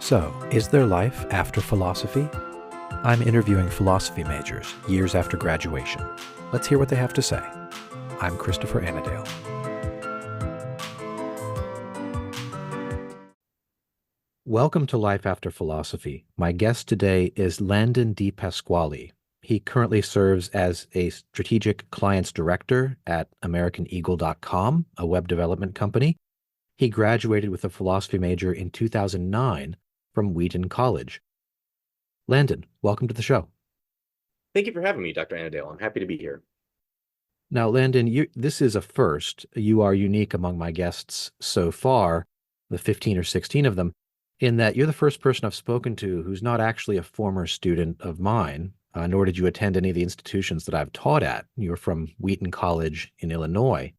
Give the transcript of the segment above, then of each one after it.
So, is there life after philosophy? I'm interviewing philosophy majors years after graduation. Let's hear what they have to say. I'm Christopher Annadale. Welcome to Life After Philosophy. My guest today is Landon DePasquale. He currently serves as a strategic clients director at AmericanEagle.com, a web development company. He graduated with a philosophy major in 2009 from Wheaton College. Landon, welcome to the show. Thank you for having me, Dr. Annadale. I'm happy to be here. Now, Landon, this is a first. You are unique among my guests so far, the 15 or 16 of them, in that you're the first person I've spoken to who's not actually a former student of mine, nor did you attend any of the institutions that I've taught at. You're from Wheaton College in Illinois,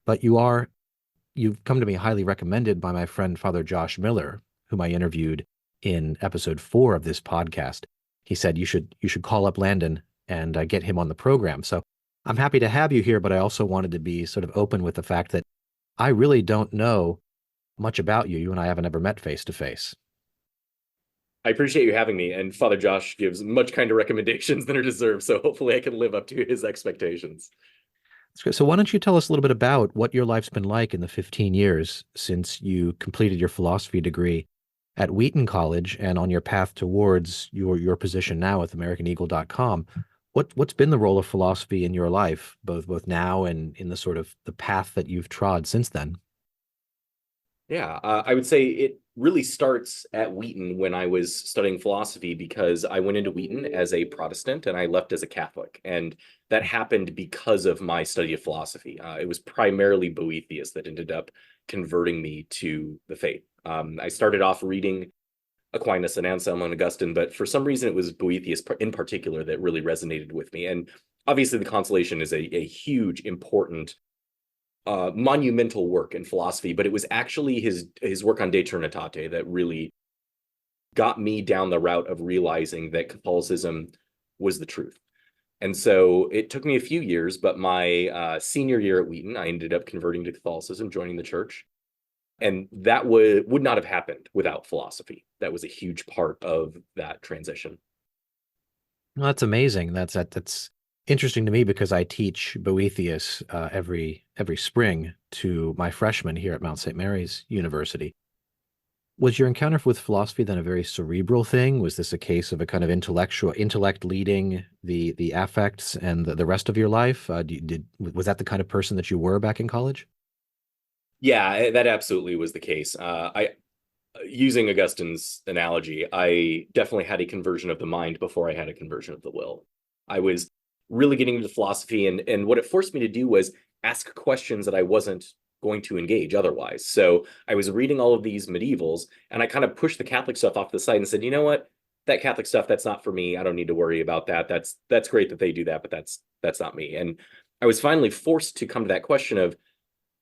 but you've come to me highly recommended by my friend Father Josh Miller, whom I interviewed in episode 4 of this podcast. He said you should call up Landon and get him on the program. So I'm happy to have you here, but I also wanted to be sort of open with the fact that I really don't know much about you. You and I haven't ever met face to face. I appreciate you having me, and Father Josh gives much kinder recommendations than are deserved, so hopefully I can live up to his expectations. That's great. So why don't you tell us a little bit about what your life's been like in the 15 years since you completed your philosophy degree at Wheaton College and on your path towards your position now with AmericanEagle.com. What's been the role of philosophy in your life, both now and in the sort of the path that you've trod since then? Yeah, I would say it really starts at Wheaton when I was studying philosophy, because I went into Wheaton as a Protestant and I left as a Catholic. And that happened because of my study of philosophy. It was primarily Boethius that ended up converting me to the faith. I started off reading Aquinas and Anselm and Augustine, but for some reason it was Boethius in particular that really resonated with me. And obviously the Consolation is a huge, important monumental work in philosophy, but it was actually his work on De Trinitate that really got me down the route of realizing that Catholicism was the truth. And so it took me a few years, but my senior year at Wheaton, I ended up converting to Catholicism, joining the church. And that would not have happened without philosophy. That was a huge part of that transition. Well, that's amazing. That's interesting to me because I teach Boethius every spring to my freshmen here at Mount St. Mary's University. Was your encounter with philosophy then a very cerebral thing? Was this a case of a kind of intellect leading the affects and the rest of your life? Was that the kind of person that you were back in college? Yeah, that absolutely was the case. Using Augustine's analogy, I definitely had a conversion of the mind before I had a conversion of the will. I was really getting into philosophy, and what it forced me to do was ask questions that I wasn't going to engage otherwise. So I was reading all of these medievals, and I kind of pushed the Catholic stuff off to the side and said, you know what, that Catholic stuff, that's not for me. I don't need to worry about that. That's great that they do that, but that's not me. And I was finally forced to come to that question of,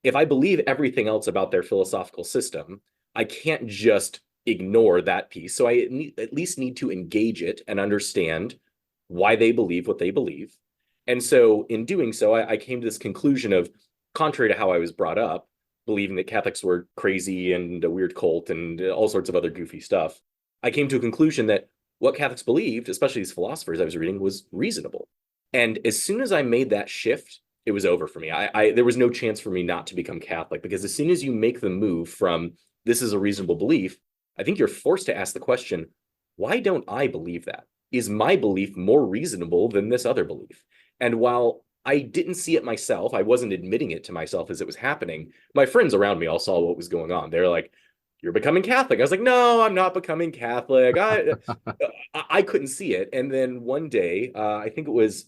if I believe everything else about their philosophical system, I can't just ignore that piece. So I at least need to engage it and understand why they believe what they believe. And so in doing so, I came to this conclusion of, contrary to how I was brought up, believing that Catholics were crazy and a weird cult and all sorts of other goofy stuff, I came to a conclusion that what Catholics believed, especially these philosophers I was reading, was reasonable. And as soon as I made that shift, it was over for me. There was no chance for me not to become Catholic, because as soon as you make the move from this is a reasonable belief, I think you're forced to ask the question, why don't I believe that? Is my belief more reasonable than this other belief? And while I didn't see it myself, I wasn't admitting it to myself as it was happening, my friends around me all saw what was going on. They're like, you're becoming Catholic. I was like, no, I'm not becoming Catholic. I couldn't see it. And then one day, I think it was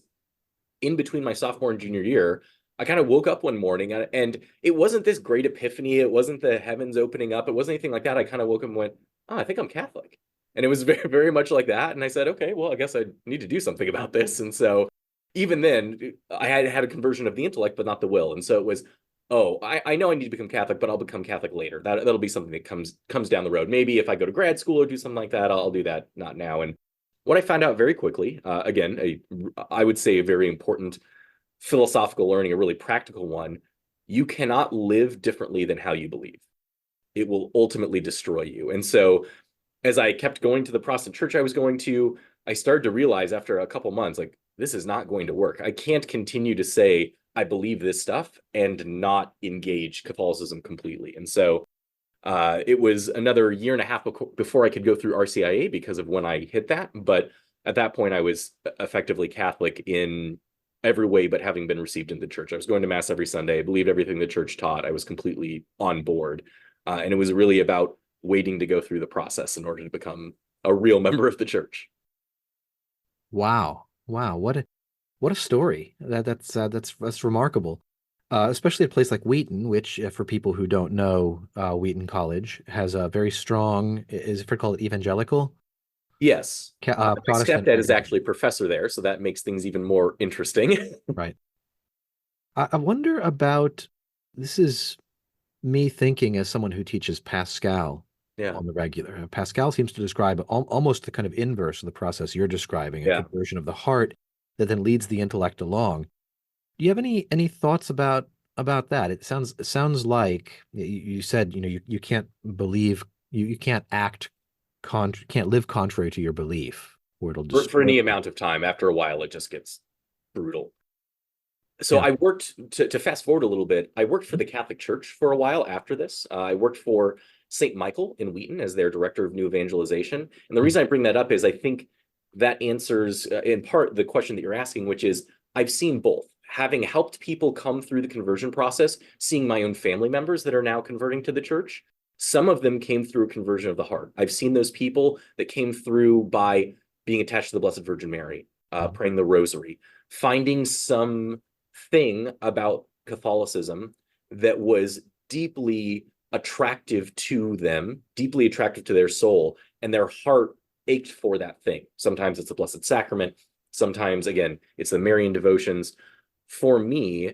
in between my sophomore and junior year, I kind of woke up one morning and it wasn't this great epiphany. It wasn't the heavens opening up. It wasn't anything like that. I kind of woke up and went, oh, I think I'm Catholic. And it was very, very much like that. And I said, okay, well, I guess I need to do something about this. And so even then, I had a conversion of the intellect, but not the will. And so it was, oh, I know I need to become Catholic, but I'll become Catholic later. That'll be something that comes down the road. Maybe if I go to grad school or do something like that, I'll do that, not now. And what I found out very quickly, again, I would say a very important philosophical learning, a really practical one, you cannot live differently than how you believe. It will ultimately destroy you. And so as I kept going to the Protestant church I was going to, I started to realize after a couple months, like, this is not going to work. I can't continue to say I believe this stuff and not engage Catholicism completely. And so it was another year and a half before I could go through RCIA because of when I hit that. But at that point, I was effectively Catholic in every way, but having been received in the church. I was going to Mass every Sunday. I believed everything the church taught. I was completely on board. And it was really about waiting to go through the process in order to become a real member of the church. Wow. Wow. What a story. That's remarkable. Especially a place like Wheaton, which, for people who don't know, Wheaton College has a very strong, is it called evangelical? Yes. My Protestant stepdad is background. actually a professor there, so that makes things even more interesting. Right. I wonder about, this is me thinking as someone who teaches Pascal Yeah. on the regular. Pascal seems to describe almost the kind of inverse of the process you're describing, a Yeah. conversion of the heart that then leads the intellect along. Do you have any thoughts about that? It sounds like you said, you can't believe, you can't act can't live contrary to your belief, or it'll For destroy any you. amount of time, after a while, it just gets brutal. So Yeah. I worked to fast forward a little bit. I worked for the Catholic Church for a while after this. I worked for St. Michael in Wheaton as their director of new evangelization. And the Mhm. reason I bring that up is I think that answers in part the question that you're asking, which is I've seen both. Having helped people come through the conversion process, seeing my own family members that are now converting to the church, some of them came through a conversion of the heart. I've seen those people that came through by being attached to the Blessed Virgin Mary, Mhm. praying the rosary, finding some thing about Catholicism that was deeply attractive to them, deeply attractive to their soul, and their heart ached for that thing. Sometimes it's the Blessed Sacrament. Sometimes, again, it's the Marian devotions. For me,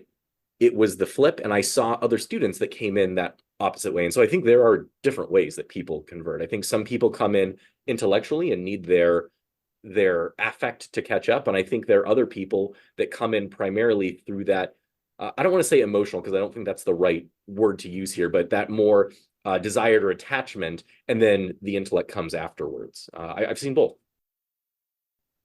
it was the flip, and I saw other students that came in that opposite way. And so I think there are different ways that people convert. I think some people come in intellectually and need their affect to catch up. And I think there are other people that come in primarily through that. I don't want to say emotional because I don't think that's the right word to use here, but that more desired or attachment, and then the intellect comes afterwards. I've seen both.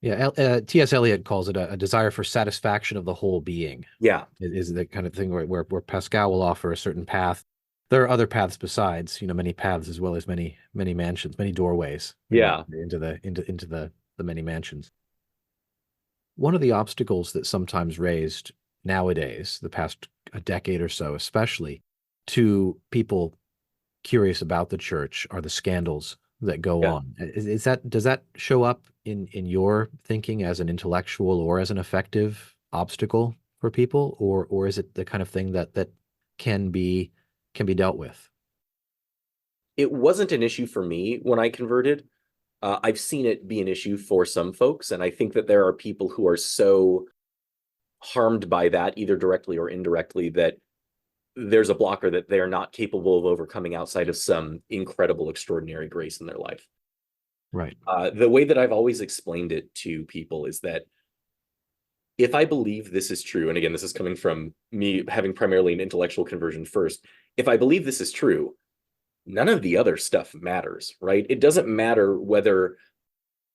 Yeah, T.S. Eliot calls it a desire for satisfaction of the whole being. Yeah, Is the kind of thing where Pascal will offer a certain path. There are other paths besides, many paths as well as many mansions, many doorways, yeah, into the many mansions. One of the obstacles that's sometimes raised nowadays, the past a decade or so, especially to people curious about the church, are the scandals that go yeah. on. Does that show up in your thinking as an intellectual or as an effective obstacle for people, or is it the kind of thing that can be can be dealt with? It wasn't an issue for me when I converted. I've seen it be an issue for some folks, and I think that there are people who are so harmed by that, either directly or indirectly, that there's a blocker that they're not capable of overcoming outside of some incredible, extraordinary grace in their life. Right. The way that I've always explained it to people is that if I believe this is true, and again, this is coming from me having primarily an intellectual conversion first, if I believe this is true, none of the other stuff matters, right? It doesn't matter whether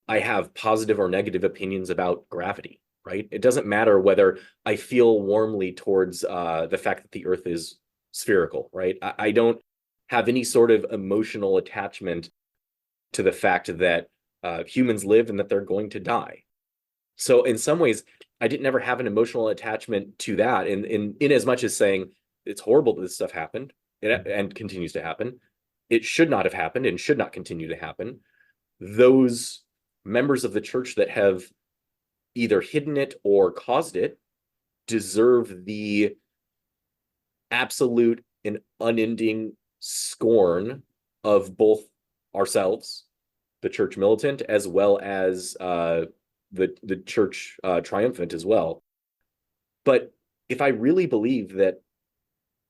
I have positive or negative opinions about gravity, right? It doesn't matter whether I feel warmly towards the fact that the Earth is spherical, right? I don't have any sort of emotional attachment to the fact that humans live and that they're going to die. So in some ways, I didn't ever have an emotional attachment to that. In as much as saying it's horrible that this stuff happened and continues to happen, it should not have happened and should not continue to happen. Those members of the church that have either hidden it or caused it deserve the absolute and unending scorn of both ourselves, the church militant, as well as the church triumphant as well. But if I really believe that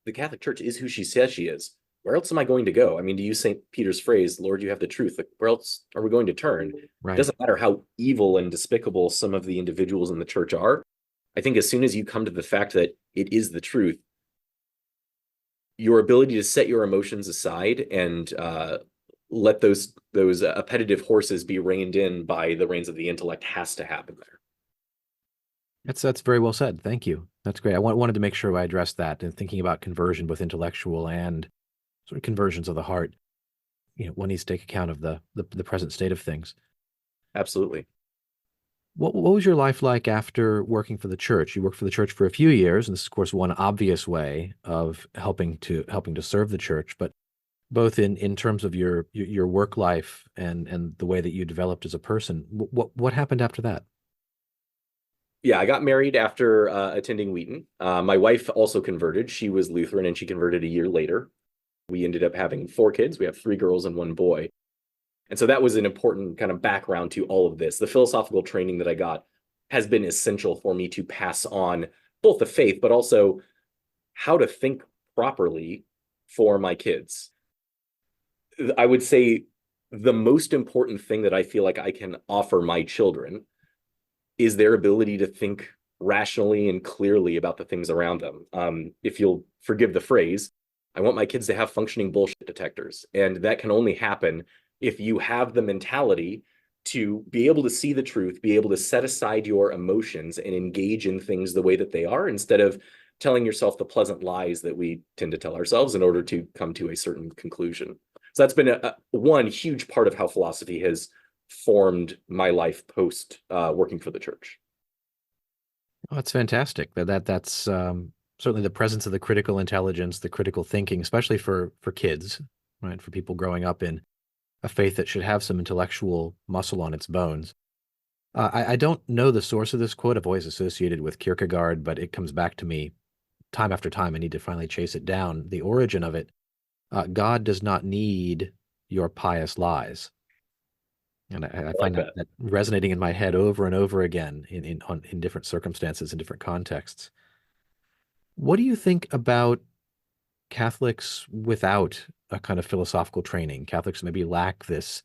the Catholic Church is who she says she is, where else am I going to go? I mean, to use St. Peter's phrase, Lord, you have the truth. Like, where else are we going to turn? It Right. doesn't matter how evil and despicable some of the individuals in the church are. I think as soon as you come to the fact that it is the truth, your ability to set your emotions aside and let those appetitive horses be reined in by the reins of the intellect has to happen there. That's very well said. Thank you. That's great. I wanted to make sure I addressed that in thinking about conversion, both intellectual and sort of conversions of the heart. One needs to take account of the present state of things. Absolutely. What was your life like after working for the church? You worked for the church for a few years, and this is, of course, one obvious way of helping to serve the church. But both in terms of your work life and the way that you developed as a person, what happened after that? Yeah, I got married after attending Wheaton. My wife also converted. She was Lutheran and she converted a year later. We ended up having 4 kids. We have 3 girls and 1 boy. And so that was an important kind of background to all of this. The philosophical training that I got has been essential for me to pass on both the faith, but also how to think properly for my kids. I would say the most important thing that I feel like I can offer my children is their ability to think rationally and clearly about the things around them. If you'll forgive the phrase, I want my kids to have functioning bullshit detectors. And that can only happen if you have the mentality to be able to see the truth, be able to set aside your emotions and engage in things the way that they are, instead of telling yourself the pleasant lies that we tend to tell ourselves in order to come to a certain conclusion. So that's been one huge part of how philosophy has formed my life post working for the church. Oh, that's fantastic. That's certainly the presence of the critical intelligence, the critical thinking, especially for kids, right? For people growing up in a faith that should have some intellectual muscle on its bones. I don't know the source of this quote. I've always associated with Kierkegaard, but it comes back to me time after time. I need to finally chase it down. The origin of it. God does not need your pious lies. And I I like find that. that resonating in my head over and over again in different circumstances, in different contexts. What do you think about Catholics without a kind of philosophical training? Catholics maybe lack this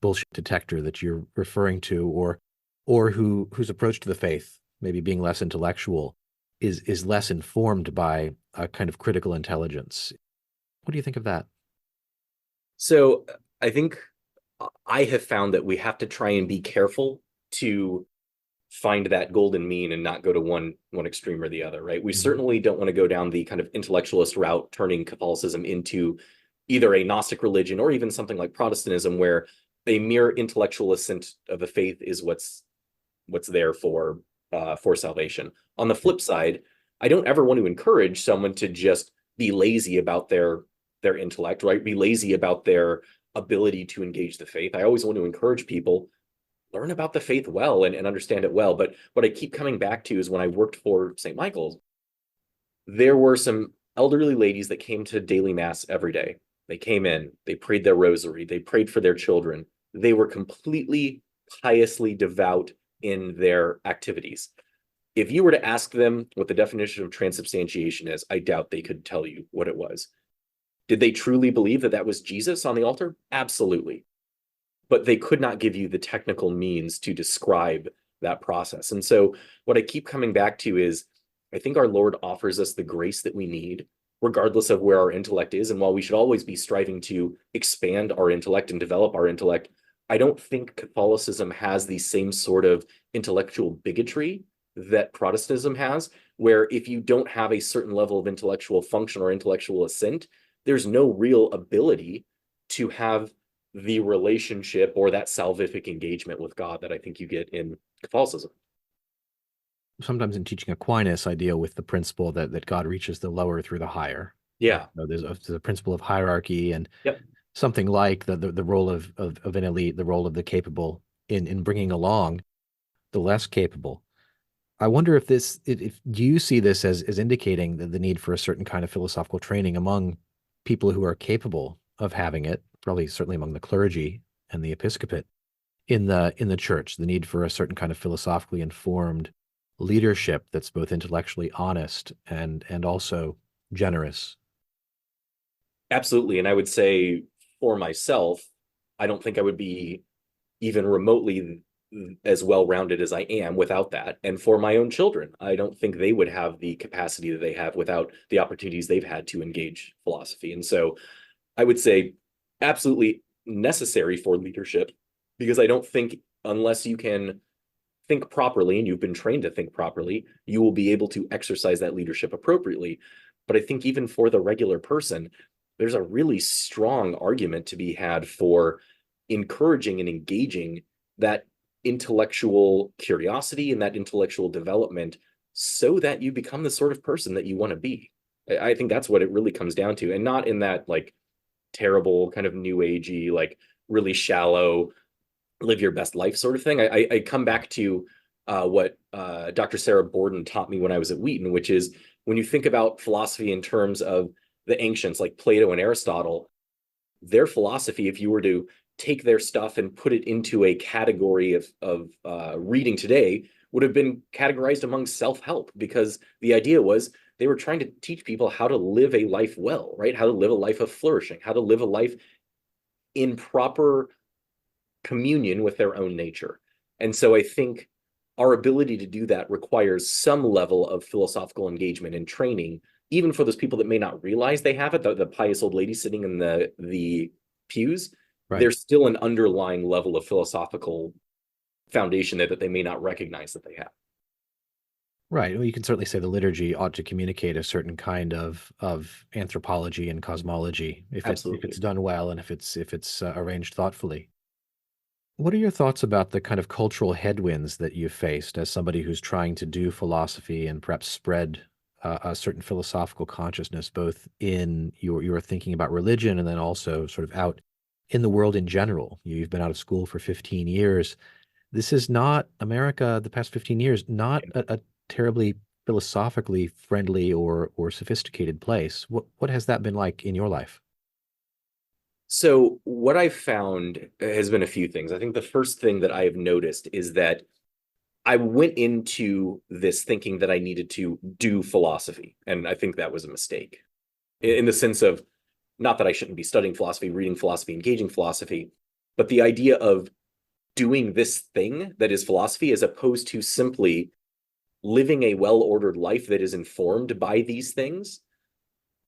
bullshit detector that you're referring to, or whose approach to the faith, maybe being less intellectual, is less informed by a kind of critical intelligence. What do you think of that? So I think I have found that we have to try and be careful to find that golden mean and not go to one extreme or the other, right? We Mhm. certainly don't want to go down the kind of intellectualist route, turning Catholicism into either a Gnostic religion or even something like Protestantism, where a mere intellectual assent of the faith is what's there for salvation. On the Yeah. flip side, I don't ever want to encourage someone to just be lazy about their intellect, right? Be lazy about their ability to engage the faith. I always want to encourage people learn about the faith well and understand it well. But what I keep coming back to is when I worked for St. Michael's, there were some elderly ladies that came to daily mass every day. They came in, they prayed their rosary, they prayed for their children. They were completely piously devout in their activities. If you were to ask them what the definition of transubstantiation is, I doubt they could tell you what it was. Did they truly believe that that was Jesus on the altar? Absolutely. But they could not give you the technical means to describe that process. And so what I keep coming back to is I think our Lord offers us the grace that we need, regardless of where our intellect is. And while we should always be striving to expand our intellect and develop our intellect, I don't think Catholicism has the same sort of intellectual bigotry that Protestantism has, where if you don't have a certain level of intellectual function or intellectual assent, there's no real ability to have the relationship or that salvific engagement with God that I think you get in Catholicism. Sometimes in teaching Aquinas, I deal with the principle that God reaches the lower through the higher. Yeah. So there's a principle of hierarchy and Yep. something like the role of an elite, the role of the capable in bringing along the less capable. I wonder if do you see this as indicating the need for a certain kind of philosophical training among people who are capable of having it, probably certainly among the clergy and the episcopate in the church, the need for a certain kind of philosophically informed leadership that's both intellectually honest and also generous. Absolutely. And I would say for myself, I don't think I would be even remotely as well rounded as I am without that. And for my own children, I don't think they would have the capacity that they have without the opportunities they've had to engage philosophy. And so I would say absolutely necessary for leadership, because I don't think unless you can think properly and you've been trained to think properly, you will be able to exercise that leadership appropriately. But I think even for the regular person, there's a really strong argument to be had for encouraging and engaging that intellectual curiosity and that intellectual development so that you become the sort of person that you want to be. I think that's what it really comes down to, and not in that like terrible kind of new agey, like really shallow, live your best life sort of thing. I come back to what Dr. Sarah Borden taught me when I was at Wheaton, which is when you think about philosophy in terms of the ancients like Plato and Aristotle, their philosophy, if you were to take their stuff and put it into a category of reading today, would have been categorized among self-help, because the idea was they were trying to teach people how to live a life well, right? How to live a life of flourishing, how to live a life in proper communion with their own nature. And so I think our ability to do that requires some level of philosophical engagement and training, even for those people that may not realize they have it, the pious old lady sitting in the pews. Right. There's still an underlying level of philosophical foundation there that they may not recognize that they have. Right. Well, you can certainly say the liturgy ought to communicate a certain kind of anthropology and cosmology if it's done well and if it's arranged thoughtfully. What are your thoughts about the kind of cultural headwinds that you've faced as somebody who's trying to do philosophy and perhaps spread a certain philosophical consciousness, both in your thinking about religion and then also sort of out in the world in general? You've been out of school for 15 years. This is not America, the past 15 years, not a terribly philosophically friendly or sophisticated place. What has that been like in your life? So what I've found has been a few things. I think the first thing that I have noticed is that I went into this thinking that I needed to do philosophy, and I think that was a mistake in the sense of not that I shouldn't be studying philosophy, reading philosophy, engaging philosophy, but the idea of doing this thing that is philosophy as opposed to simply living a well-ordered life that is informed by these things.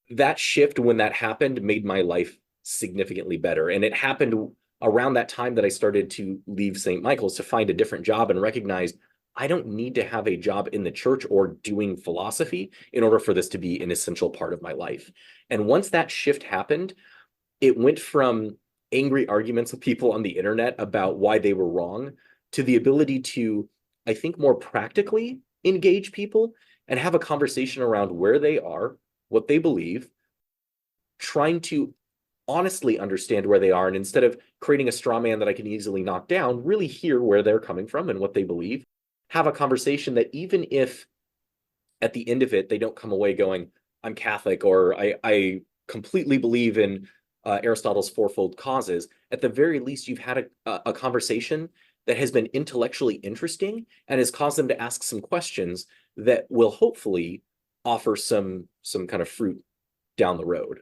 That shift, when that happened, made my life significantly better. And it happened around that time that I started to leave St. Michael's to find a different job and recognize I don't need to have a job in the church or doing philosophy in order for this to be an essential part of my life. And once that shift happened, it went from angry arguments with people on the internet about why they were wrong to the ability to, I think, more practically engage people and have a conversation around where they are, what they believe, trying to honestly understand where they are, and instead of creating a straw man that I can easily knock down, really hear where they're coming from and what they believe, have a conversation that even if at the end of it, they don't come away going, I'm Catholic, or I completely believe in Aristotle's fourfold causes, at the very least, you've had a conversation that has been intellectually interesting and has caused them to ask some questions that will hopefully offer some kind of fruit down the road.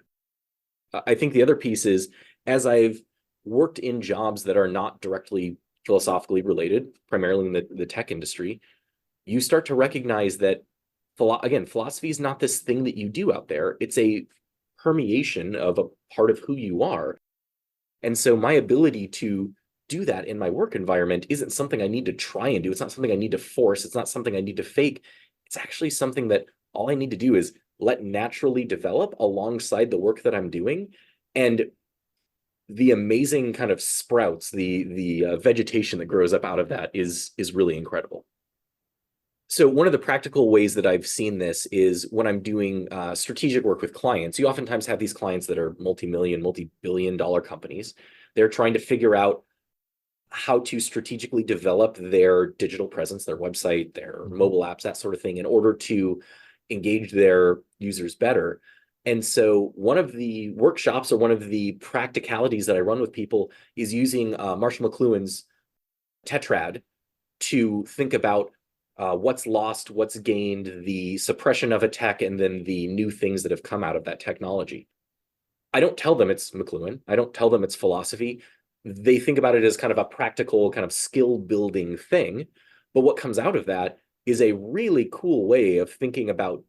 I think the other piece is, as I've worked in jobs that are not directly philosophically related, primarily in the tech industry, you start to recognize that, again, philosophy is not this thing that you do out there. It's a permeation of a part of who you are. And so my ability to do that in my work environment isn't something I need to try and do. It's not something I need to force. It's not something I need to fake. It's actually something that all I need to do is let naturally develop alongside the work that I'm doing. And the amazing kind of sprouts, the vegetation that grows up out of that is really incredible. So one of the practical ways that I've seen this is when I'm doing strategic work with clients. You oftentimes have these clients that are multi-million, multi-billion dollar companies. They're trying to figure out how to strategically develop their digital presence, their website, their mobile apps, that sort of thing, in order to engage their users better. And so one of the workshops or one of the practicalities that I run with people is using Marshall McLuhan's tetrad to think about what's lost, what's gained, the suppression of a tech, and then the new things that have come out of that technology. I don't tell them it's McLuhan. I don't tell them it's philosophy. They think about it as kind of a practical kind of skill building thing. But what comes out of that is a really cool way of thinking about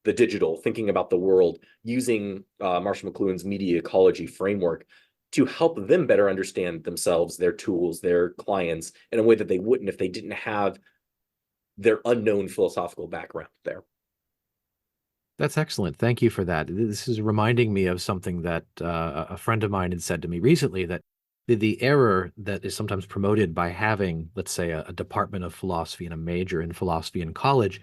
the digital, thinking about the world, using Marshall McLuhan's media ecology framework to help them better understand themselves, their tools, their clients in a way that they wouldn't if they didn't have their unknown philosophical background there. That's excellent. Thank you for that. This is reminding me of something that a friend of mine had said to me recently, that the error that is sometimes promoted by having, let's say, a department of philosophy and a major in philosophy in college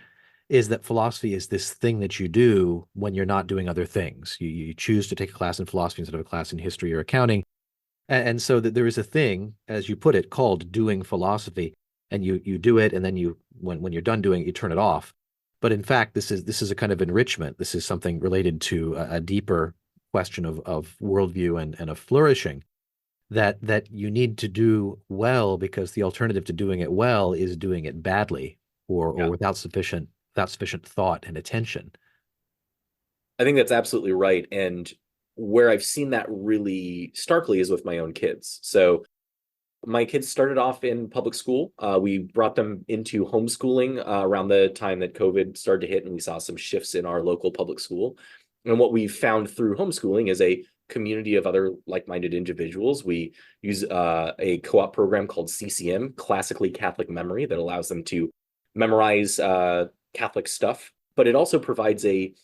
is that philosophy is this thing that you do when you're not doing other things. You choose to take a class in philosophy instead of a class in history or accounting. And so that there is a thing, as you put it, called doing philosophy, and you do it, and then when you're done doing it, you turn it off. But in fact, this is a kind of enrichment. This is something related to a deeper question of worldview and of flourishing that you need to do well, because the alternative to doing it well is doing it badly or Yeah. without sufficient thought and attention. I think that's absolutely right. And where I've seen that really starkly is with my own kids. So my kids started off in public school. We brought them into homeschooling around the time that COVID started to hit, and we saw some shifts in our local public school. And what we found through homeschooling is a community of other like-minded individuals. We use a co-op program called CCM, Classically Catholic Memory, that allows them to memorize Catholic stuff, but it also provides a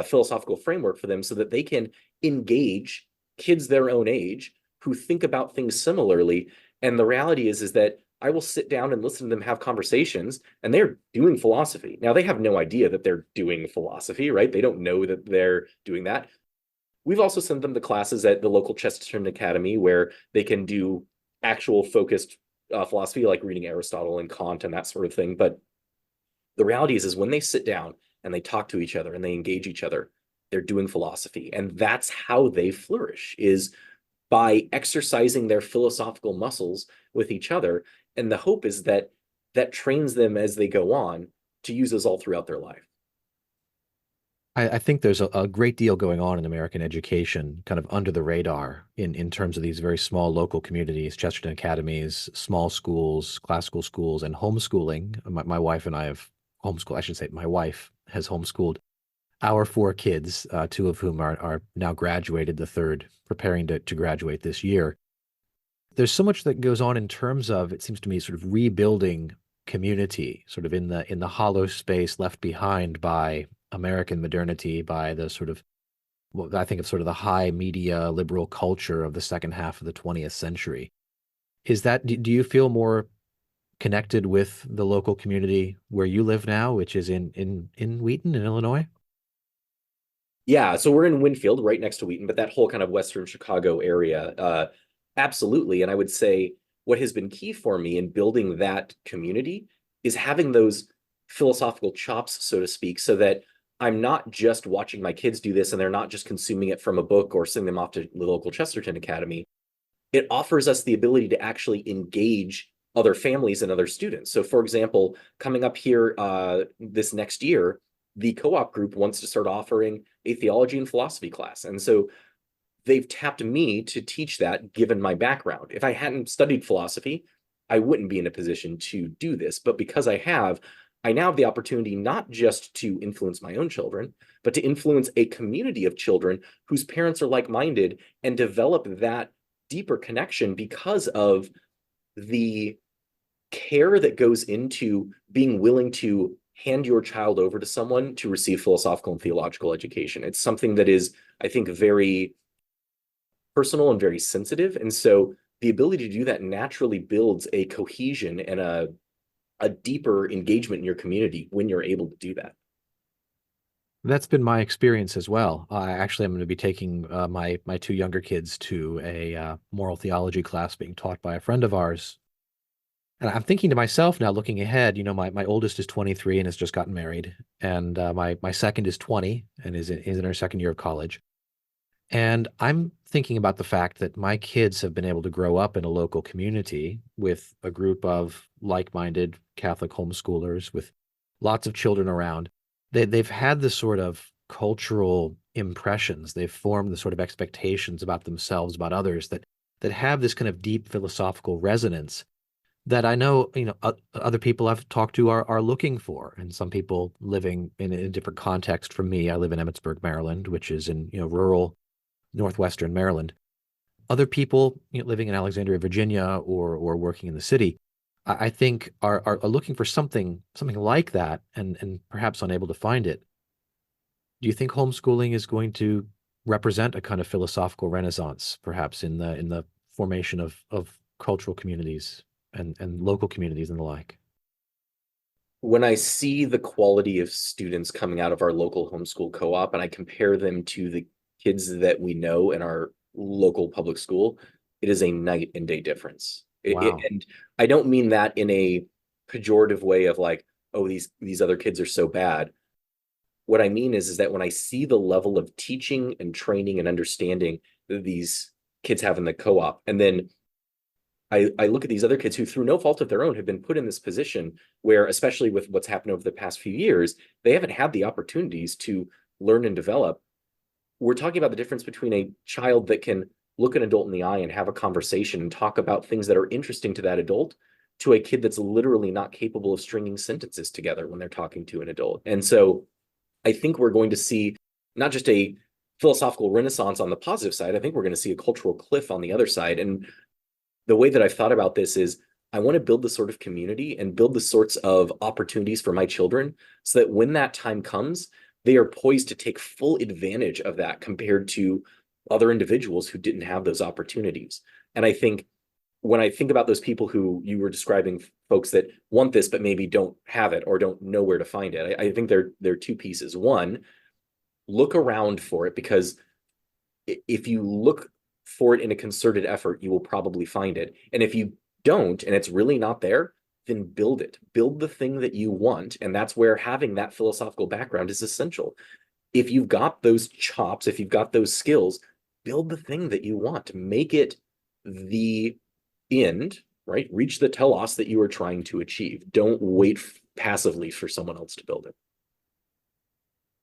philosophical framework for them so that they can engage kids their own age who think about things similarly. And the reality is that I will sit down and listen to them have conversations, and they're doing philosophy. Now, they have no idea that they're doing philosophy, right? They don't know that they're doing that. We've also sent them to classes at the local Chesterton Academy where they can do actual focused philosophy, like reading Aristotle and Kant and that sort of thing. But the reality is when they sit down and they talk to each other and they engage each other, they're doing philosophy. And that's how they flourish, is by exercising their philosophical muscles with each other. And the hope is that that trains them as they go on to use those all throughout their life. I think there's a great deal going on in American education, kind of under the radar in terms of these very small local communities, Chesterton academies, small schools, classical schools, and homeschooling. My wife and I have homeschooled. I should say my wife has homeschooled our four kids, two of whom are now graduated, the third preparing to graduate this year. There's so much that goes on in terms of, it seems to me, sort of rebuilding community, sort of in the hollow space left behind by American modernity, by the sort of, what I think of sort of the high media liberal culture of the second half of the 20th century. Do you feel more connected with the local community where you live now, which is in Wheaton, in Illinois? Yeah, so we're in Winfield, right next to Wheaton, but that whole kind of Western Chicago area, absolutely. And I would say what has been key for me in building that community is having those philosophical chops, so to speak, so that I'm not just watching my kids do this and they're not just consuming it from a book or sending them off to the local Chesterton Academy. It offers us the ability to actually engage other families and other students. So, for example, coming up here this next year, the co-op group wants to start offering a theology and philosophy class. And so they've tapped me to teach that, given my background. If I hadn't studied philosophy, I wouldn't be in a position to do this. But because I now have the opportunity not just to influence my own children, but to influence a community of children whose parents are like-minded and develop that deeper connection because of the care that goes into being willing to hand your child over to someone to receive philosophical and theological education. It's something that is, I think, very personal and very sensitive. And so the ability to do that naturally builds a cohesion and a deeper engagement in your community when you're able to do that. That's been my experience as well. I actually am going to be taking my two younger kids to a moral theology class being taught by a friend of ours. And I'm thinking to myself now, looking ahead, my oldest is 23 and has just gotten married, and my second is 20 and is in her second year of college. And I'm thinking about the fact that my kids have been able to grow up in a local community with a group of like-minded Catholic homeschoolers with lots of children around. They've had this sort of cultural impressions. They've formed the sort of expectations about themselves, about others that have this kind of deep philosophical resonance that I know, other people I've talked to are looking for, and some people living in a different context from me. I live in Emmitsburg, Maryland, which is in, rural northwestern Maryland. other people, living in Alexandria, Virginia, or working in the city, I think are looking for something like that, and perhaps unable to find it. Do you think homeschooling is going to represent a kind of philosophical renaissance, perhaps in the formation of cultural communities and local communities and the like? When I see the quality of students coming out of our local homeschool co-op and I compare them to the kids that we know in our local public school, it is a night and day difference. Wow. And I don't mean that in a pejorative way of like, oh, these other kids are so bad. What I mean is that when I see the level of teaching and training and understanding that these kids have in the co-op, and then I look at these other kids who, through no fault of their own, have been put in this position where, especially with what's happened over the past few years, they haven't had the opportunities to learn and develop. We're talking about the difference between a child that can look an adult in the eye and have a conversation and talk about things that are interesting to that adult, to a kid that's literally not capable of stringing sentences together when they're talking to an adult. And so I think we're going to see not just a philosophical renaissance on the positive side, I think we're going to see a cultural cliff on the other side. And the way that I've thought about this is I want to build the sort of community and build the sorts of opportunities for my children so that when that time comes, they are poised to take full advantage of that compared to other individuals who didn't have those opportunities. And I think when I think about those people who you were describing, folks that want this but maybe don't have it or don't know where to find it, I think there are two pieces. One, look around for it, because if you look for it in a concerted effort, you will probably find it. And if you don't, and it's really not there, then build it. Build the thing that you want. And that's where having that philosophical background is essential. If you've got those chops, if you've got those skills, build the thing that you want. Make it the end, right? Reach the telos that you are trying to achieve. Don't wait passively for someone else to build it.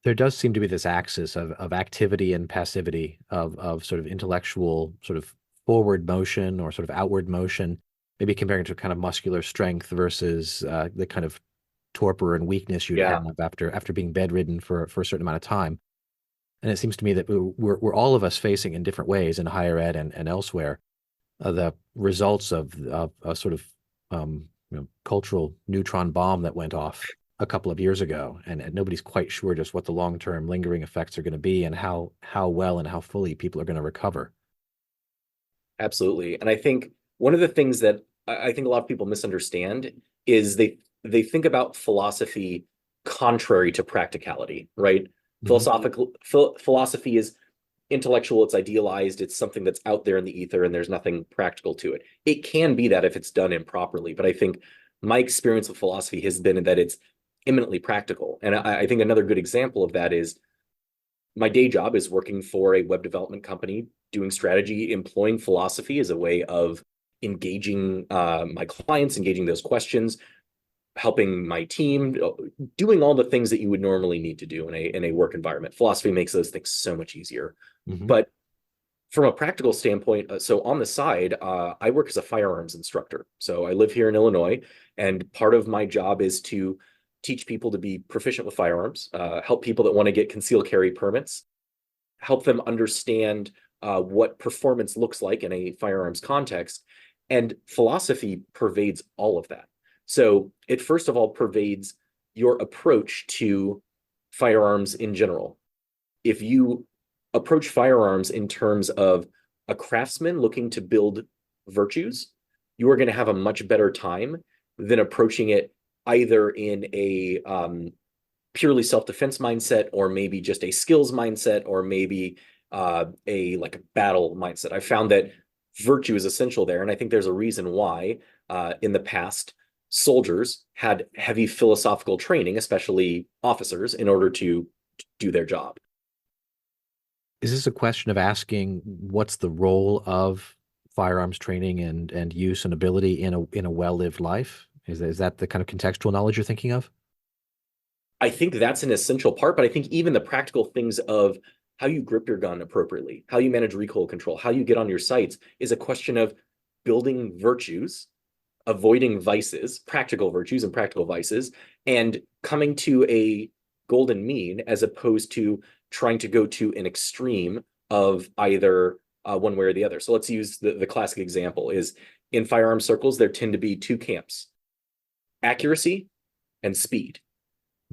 There does seem to be this axis of activity and passivity, of sort of intellectual sort of forward motion or sort of outward motion, maybe comparing to kind of muscular strength versus the kind of torpor and weakness you'd Yeah, have after being bedridden for a certain amount of time. And it seems to me that we're all of us facing in different ways in higher ed and elsewhere the results of a sort of cultural neutron bomb that went off a couple of years ago, and nobody's quite sure just what the long-term lingering effects are going to be and how well and how fully people are going to recover. absolutely. And I think one of the things that I think a lot of people misunderstand is they think about philosophy contrary to practicality, right? Mhm. Philosophy is intellectual, it's idealized, it's something that's out there in the ether, and there's nothing practical to it. It can be that if it's done improperly, but I think my experience with philosophy has been that it's eminently practical. And I think another good example of that is my day job is working for a web development company, doing strategy, employing philosophy as a way of engaging my clients, engaging those questions, helping my team, doing all the things that you would normally need to do in a work environment. Philosophy makes those things so much easier. Mhm. But from a practical standpoint, so on the side, I work as a firearms instructor. So I live here in Illinois, and part of my job is to teach people to be proficient with firearms, help people that want to get concealed carry permits, help them understand what performance looks like in a firearms context. And philosophy pervades all of that. So it first of all pervades your approach to firearms in general. If you approach firearms in terms of a craftsman looking to build virtues, you are going to have a much better time than approaching it either in a purely self-defense mindset, or maybe just a skills mindset, or maybe a like a battle mindset. I found that virtue is essential there, and I think there's a reason why in the past soldiers had heavy philosophical training, especially officers, in order to do their job. Is this a question of asking what's the role of firearms training and use and ability in a well-lived life? Is that the kind of contextual knowledge you're thinking of? I think that's an essential part, but I think even the practical things of how you grip your gun appropriately, how you manage recoil control, how you get on your sights is a question of building virtues, avoiding vices, practical virtues and practical vices, and coming to a golden mean as opposed to trying to go to an extreme of either one way or the other. So let's use the classic example is in firearm circles, there tend to be two camps, accuracy and speed.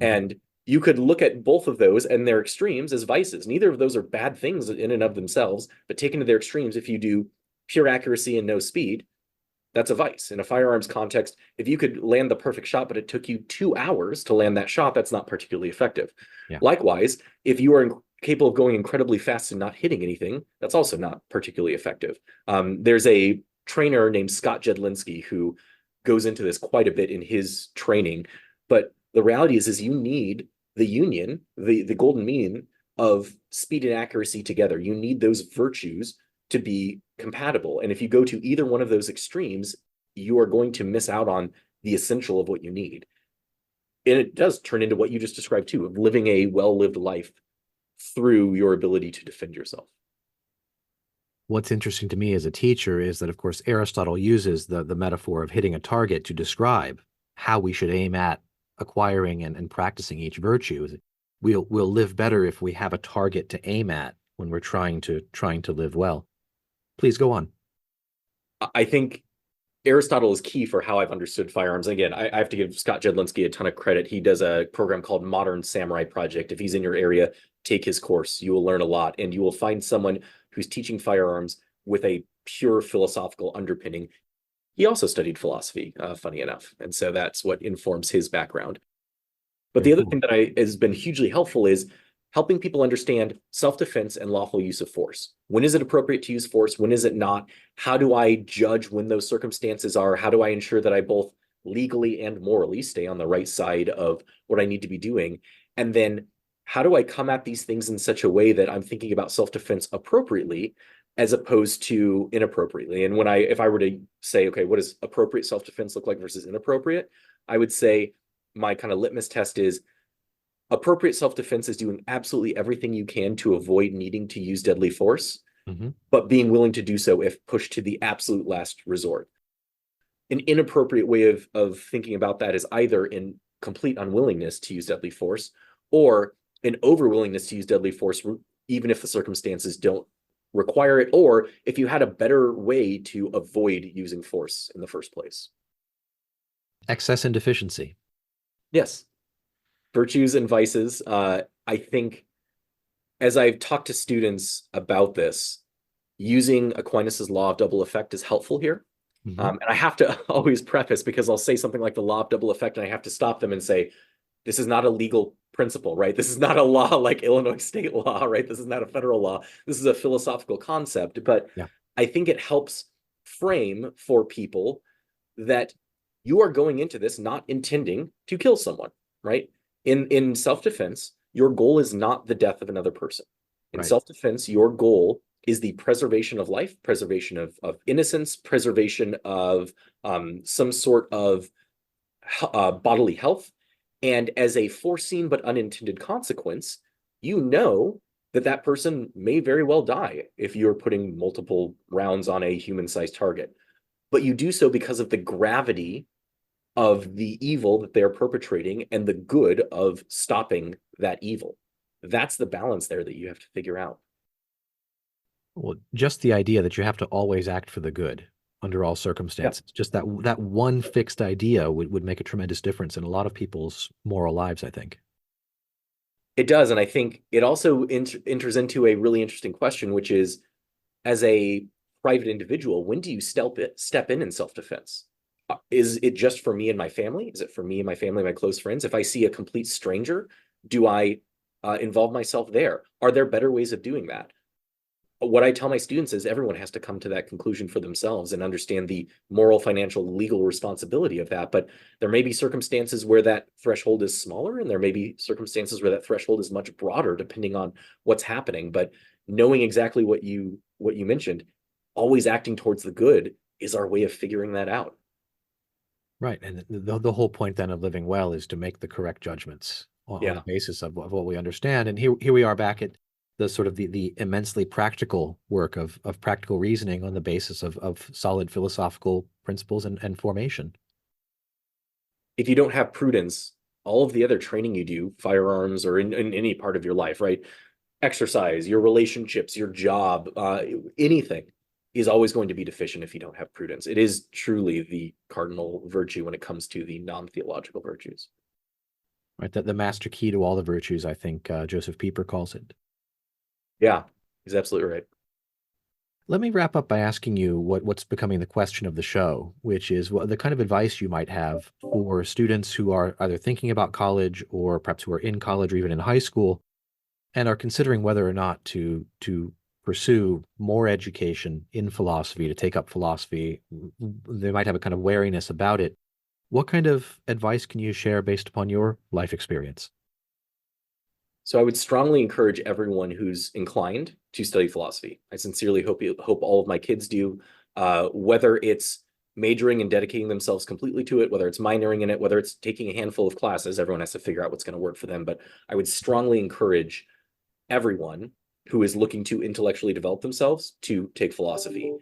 And you could look at both of those and their extremes as vices. Neither of those are bad things in and of themselves, but taken to their extremes, if you do pure accuracy and no speed, that's a vice. In a firearms context, if you could land the perfect shot, but it took you 2 hours to land that shot, that's not particularly effective. Yeah. Likewise, if you are capable of going incredibly fast and not hitting anything, that's also not particularly effective. There's a trainer named Scott Jedlinski who goes into this quite a bit in his training, but the reality is you need the union, the golden mean of speed and accuracy together. You need those virtues to be compatible. And if you go to either one of those extremes, you are going to miss out on the essential of what you need. And it does turn into what you just described too, of living a well-lived life through your ability to defend yourself. What's interesting to me as a teacher is that, of course, Aristotle uses the metaphor of hitting a target to describe how we should aim at acquiring and practicing each virtue. We'll live better if we have a target to aim at when we're trying to live well. Please go on. I think Aristotle is key for how I've understood firearms. Again, I have to give Scott Jedlinski a ton of credit. He does a program called Modern Samurai Project. If he's in your area, take his course. You will learn a lot, and you will find someone who's teaching firearms with a pure philosophical underpinning. He also studied philosophy, funny enough, and so that's what informs his background. But the other thing that has been hugely helpful is helping people understand self-defense and lawful use of force. When is it appropriate to use force? When is it not? How do I judge when those circumstances are? How do I ensure that I both legally and morally stay on the right side of what I need to be doing? And then how do I come at these things in such a way that I'm thinking about self-defense appropriately as opposed to inappropriately? And if I were to say, okay, what does appropriate self-defense look like versus inappropriate? I would say my kind of litmus test is appropriate self-defense is doing absolutely everything you can to avoid needing to use deadly force, but being willing to do so if pushed to the absolute last resort. An inappropriate way of thinking about that is either in complete unwillingness to use deadly force or an overwillingness to use deadly force, even if the circumstances don't require it, or if you had a better way to avoid using force in the first place. Excess and deficiency. Yes. Virtues and vices. I think as I've talked to students about this, using Aquinas's law of double effect is helpful here. And I have to always preface, because I'll say something like the law of double effect and I have to stop them and say, this is not a legal principle, right? This is not a law like Illinois state law, right? This is not a federal law. This is a philosophical concept, but yeah. I think it helps frame for people that you are going into this not intending to kill someone, right? In self-defense, your goal is not the death of another person. In self-defense, your goal is the preservation of life, preservation of innocence, preservation of some sort of bodily health. And as a foreseen but unintended consequence, you know that that person may very well die if you're putting multiple rounds on a human-sized target. But you do so because of the gravity of the evil that they're perpetrating and the good of stopping that evil. That's the balance there that you have to figure out. Well, just the idea that you have to always act for the good under all circumstances, just that one fixed idea would make a tremendous difference in a lot of people's moral lives, I think. It does, and I think it also enters into a really interesting question, which is, as a private individual, when do you step in self-defense? Is it just for me and my family? Is it for me and my family, my close friends? If I see a complete stranger, do I involve myself there? Are there better ways of doing that? What I tell my students is everyone has to come to that conclusion for themselves and understand the moral, financial, legal responsibility of that. But there may be circumstances where that threshold is smaller, and there may be circumstances where that threshold is much broader, depending on what's happening. But knowing exactly what you mentioned, always acting towards the good, is our way of figuring that out. Right. And the whole point then of living well is to make the correct judgments on the basis of what we understand. And here we are back at the sort of the immensely practical work of practical reasoning on the basis of solid philosophical principles and formation. If you don't have prudence, all of the other training you do, firearms or in any part of your life, right? exercise, your relationships, your job, anything is always going to be deficient if you don't have prudence. It is truly the cardinal virtue when it comes to the non-theological virtues. Right, that the master key to all the virtues, I think Joseph Pieper calls it. Yeah, he's absolutely right. Let me wrap up by asking you what's becoming the question of the show, which is what the kind of advice you might have for students who are either thinking about college or perhaps who are in college or even in high school and are considering whether or not to pursue more education in philosophy, to take up philosophy. They might have a kind of wariness about it. What kind of advice can you share based upon your life experience? So I would strongly encourage everyone who's inclined to study philosophy. I sincerely hope all of my kids do, whether it's majoring and dedicating themselves completely to it, whether it's minoring in it, whether it's taking a handful of classes. Everyone has to figure out what's going to work for them. But I would strongly encourage everyone who is looking to intellectually develop themselves to take philosophy.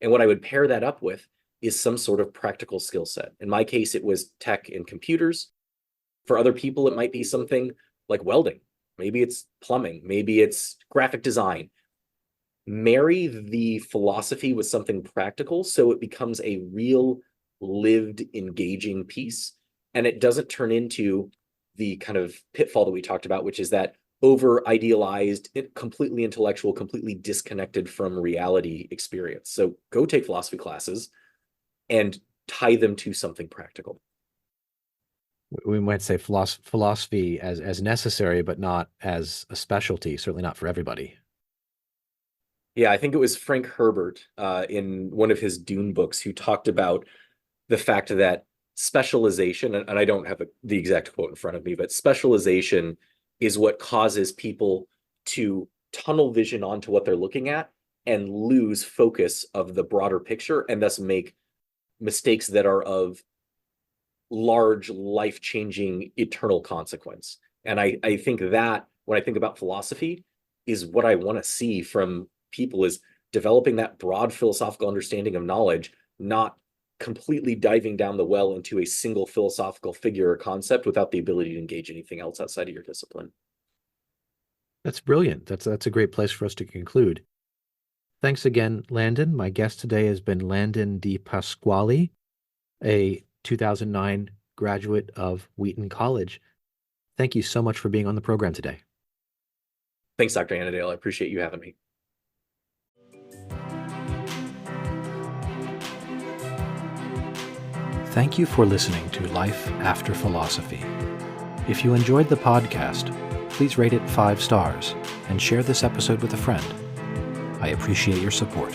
And what I would pair that up with is some sort of practical skill set. In my case, it was tech and computers. For other people, it might be something like welding. Maybe it's plumbing. Maybe it's graphic design. Marry the philosophy with something practical so it becomes a real lived, engaging piece. And it doesn't turn into the kind of pitfall that we talked about, which is that over-idealized, completely intellectual, completely disconnected from reality experience. So go take philosophy classes and tie them to something practical. We might say philosophy as necessary, but not as a specialty, certainly not for everybody. Yeah, I think it was Frank Herbert in one of his Dune books who talked about the fact that specialization, and I don't have the exact quote in front of me, but specialization is what causes people to tunnel vision onto what they're looking at and lose focus of the broader picture and thus make mistakes that are of large, life-changing, eternal consequence. And I think that when I think about philosophy is what I want to see from people is developing that broad philosophical understanding of knowledge, not completely diving down the well into a single philosophical figure or concept without the ability to engage anything else outside of your discipline. That's brilliant. That's a great place for us to conclude. Thanks again, Landon. My guest today has been Landon DePasquale, a 2009 graduate of Wheaton College. Thank you so much for being on the program today. Thanks, Dr. Annandale. I appreciate you having me. Thank you for listening to Life After Philosophy. If you enjoyed the podcast, please rate it 5 stars and share this episode with a friend. I appreciate your support.